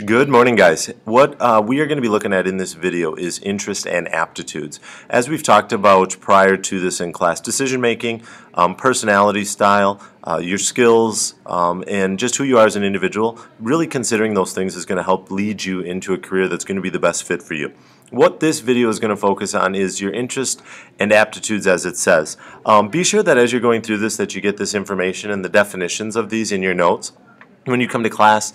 Good morning, guys. What we are going to be looking at in this video is interest and aptitudes. As we've talked about prior to this in class, decision making, personality style, your skills, and just who you are as an individual, really considering those things is going to help lead you into a career that's going to be the best fit for you. What this video is going to focus on is your interest and aptitudes, as it says. Be sure that as you're going through this that you get this information and the definitions of these in your notes. When you come to class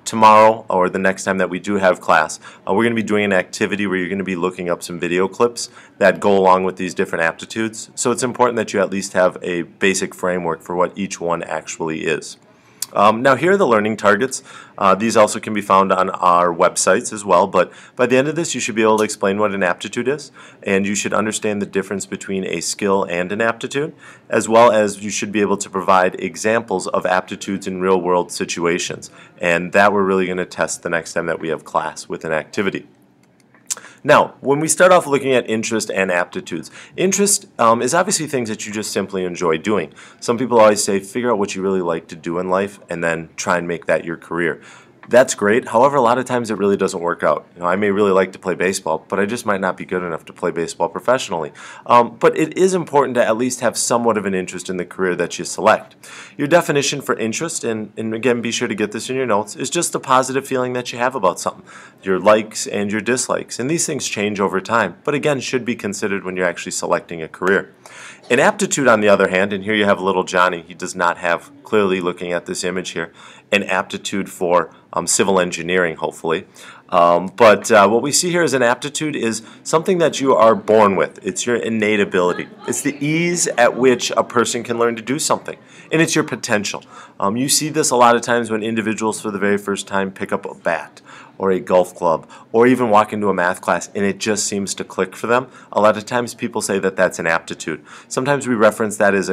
tomorrow or the next time that we do have class, we're going to be doing an activity where you're going to be looking up some video clips that go along with these different aptitudes. So it's important that you at least have a basic framework for what each one actually is. Now here are the learning targets. These also can be found on our websites as well, but by the end of this you should be able to explain what an aptitude is, and you should understand the difference between a skill and an aptitude, as well as you should be able to provide examples of aptitudes in real world situations, and that we're really going to test the next time that we have class with an activity. Now, when we start off looking at interest and aptitudes, interest is obviously things that you just simply enjoy doing. Some people always say, figure out what you really like to do in life and then try and make that your career. That's great. However, a lot of times it really doesn't work out. I may really like to play baseball, but I just might not be good enough to play baseball professionally. But it is important to at least have somewhat of an interest in the career that you select. Your definition for interest, and again, be sure to get this in your notes, is just the positive feeling that you have about something. Your likes and your dislikes. And these things change over time, but again, should be considered when you're actually selecting a career. An aptitude, on the other hand, and here you have little Johnny, he does not have, clearly looking at this image here, an aptitude for civil engineering, hopefully. But what we see here as an aptitude is something that you are born with. It's your innate ability. It's the ease at which a person can learn to do something, and it's your potential. You see this a lot of times when individuals for the very first time pick up a bat or a golf club or even walk into a math class and it just seems to click for them. A lot of times people say that that's an aptitude. Sometimes we reference that as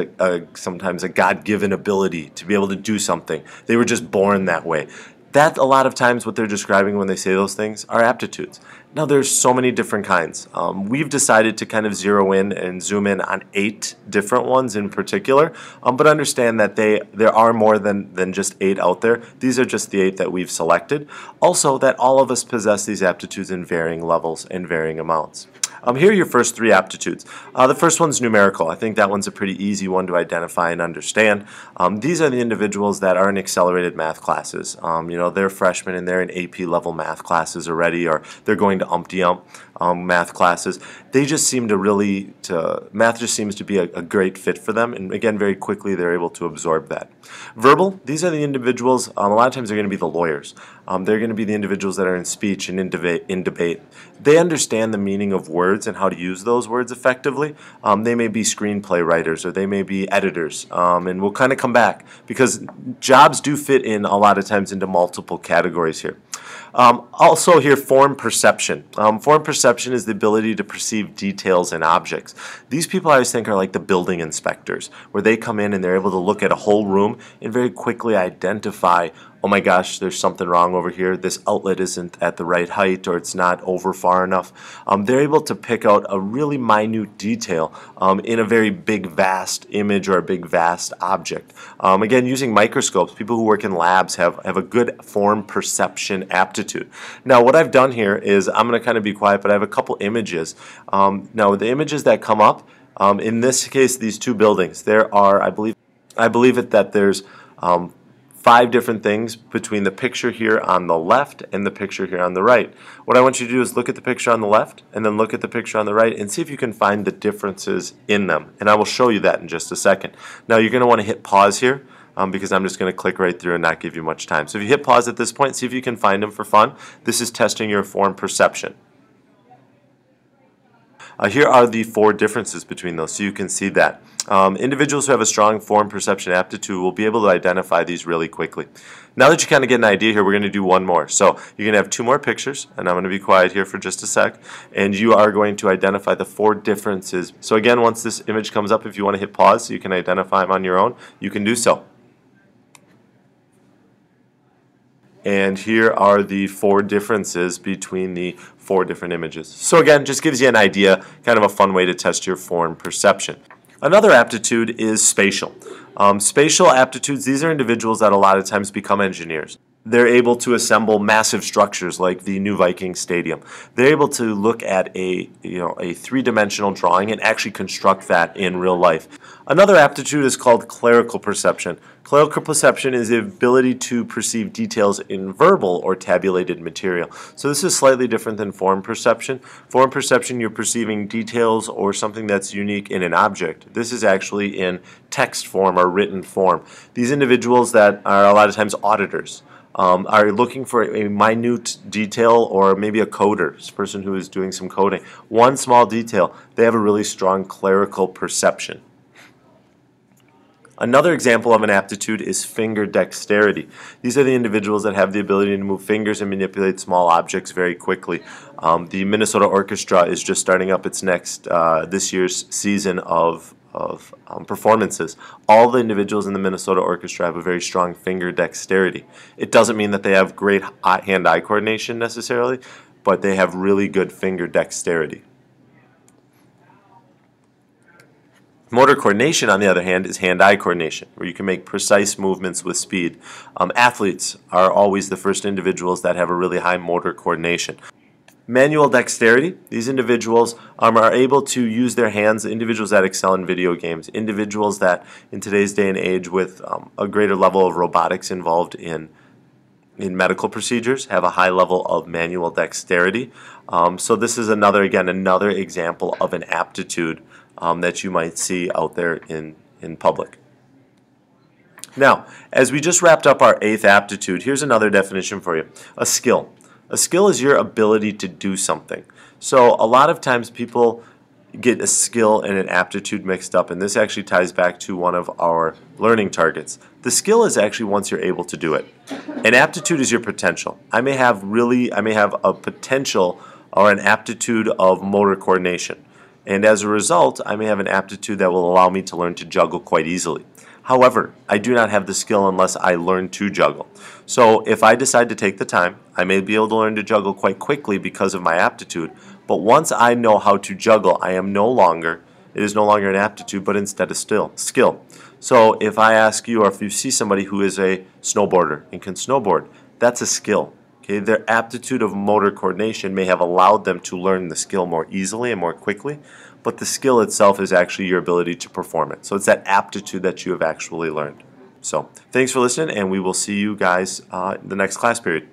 sometimes a God-given ability to be able to do something. They were just born that way. That, a lot of times, what they're describing when they say those things are aptitudes. Now, there's so many different kinds. We've decided to kind of zero in and zoom in on 8 different ones in particular, but understand that there are more than just 8 out there. These are just the 8 that we've selected. Also, that all of us possess these aptitudes in varying levels and varying amounts. Here are your first 3 aptitudes. The first one's numerical. I think that one's a pretty easy one to identify and understand. These are the individuals that are in accelerated math classes. They're freshmen and they're in AP level math classes already, or they're going to umpty-ump math classes. They just seem to math just seems to be a great fit for them, and again, very quickly they're able to absorb that. Verbal, these are the individuals, a lot of times they're going to be the lawyers. They're going to be the individuals that are in speech and in debate. They understand the meaning of words and how to use those words effectively. They may be screenplay writers or they may be editors, and we'll kind of come back because jobs do fit in a lot of times into multiple categories here. Also here, form perception. Form perception is the ability to perceive details in objects. These people I always think are like the building inspectors, where they come in and they're able to look at a whole room and very quickly identify, oh my gosh, there's something wrong over here. This outlet isn't at the right height, or it's not over far enough. They're able to pick out a really minute detail in a very big, vast image or a big, vast object. Again, using microscopes, people who work in labs have a good form perception aptitude. Now, what I've done here is, I'm going to kind of be quiet, but I have a couple images. Now, the images that come up, in this case, these 2 buildings, there are, I believe that there's 5 different things between the picture here on the left and the picture here on the right. What I want you to do is look at the picture on the left and then look at the picture on the right and see if you can find the differences in them. And I will show you that in just a second. Now, you're going to want to hit pause here because I'm just going to click right through and not give you much time. So if you hit pause at this point, see if you can find them for fun. This is testing your form perception. Here are the 4 differences between those, so you can see that. Individuals who have a strong form perception aptitude will be able to identify these really quickly. Now that you kind of get an idea here, we're going to do one more. So you're going to have 2 more pictures, and I'm going to be quiet here for just a sec, and you are going to identify the 4 differences. So again, once this image comes up, if you want to hit pause so you can identify them on your own, you can do so. And here are the 4 differences between the 4 different images. So again, just gives you an idea, kind of a fun way to test your form perception. Another aptitude is spatial. Spatial aptitudes, these are individuals that a lot of times become engineers. They're able to assemble massive structures like the new Viking Stadium. They're able to look at a three-dimensional drawing and actually construct that in real life. Another aptitude is called clerical perception. Clerical perception is the ability to perceive details in verbal or tabulated material. So this is slightly different than form perception. Form perception, you're perceiving details or something that's unique in an object. This is actually in text form or written form. These individuals that are a lot of times auditors are looking for a minute detail, or maybe a coder, this person who is doing some coding. One small detail, they have a really strong clerical perception. Another example of an aptitude is finger dexterity. These are the individuals that have the ability to move fingers and manipulate small objects very quickly. The Minnesota Orchestra is just starting up its next, this year's season of performances. All the individuals in the Minnesota Orchestra have a very strong finger dexterity. It doesn't mean that they have great hand-eye coordination necessarily, but they have really good finger dexterity. Motor coordination, on the other hand, is hand-eye coordination, where you can make precise movements with speed. Athletes are always the first individuals that have a really high motor coordination. Manual dexterity, these individuals are able to use their hands, individuals that excel in video games, individuals that in today's day and age with a greater level of robotics involved in medical procedures have a high level of manual dexterity. So this is another example of an aptitude that you might see out there in public. Now, as we just wrapped up our 8th aptitude, here's another definition for you. A skill. A skill is your ability to do something. So a lot of times people get a skill and an aptitude mixed up, and this actually ties back to one of our learning targets. The skill is actually once you're able to do it. An aptitude is your potential. I may have a potential or an aptitude of motor coordination. And as a result, I may have an aptitude that will allow me to learn to juggle quite easily. However, I do not have the skill unless I learn to juggle. So if I decide to take the time, I may be able to learn to juggle quite quickly because of my aptitude. But once I know how to juggle, it is no longer an aptitude, but instead a skill. So if I ask you, or if you see somebody who is a snowboarder and can snowboard, that's a skill. Okay? Their aptitude of motor coordination may have allowed them to learn the skill more easily and more quickly, but the skill itself is actually your ability to perform it. So it's that aptitude that you have actually learned. So thanks for listening, and we will see you guys in the next class period.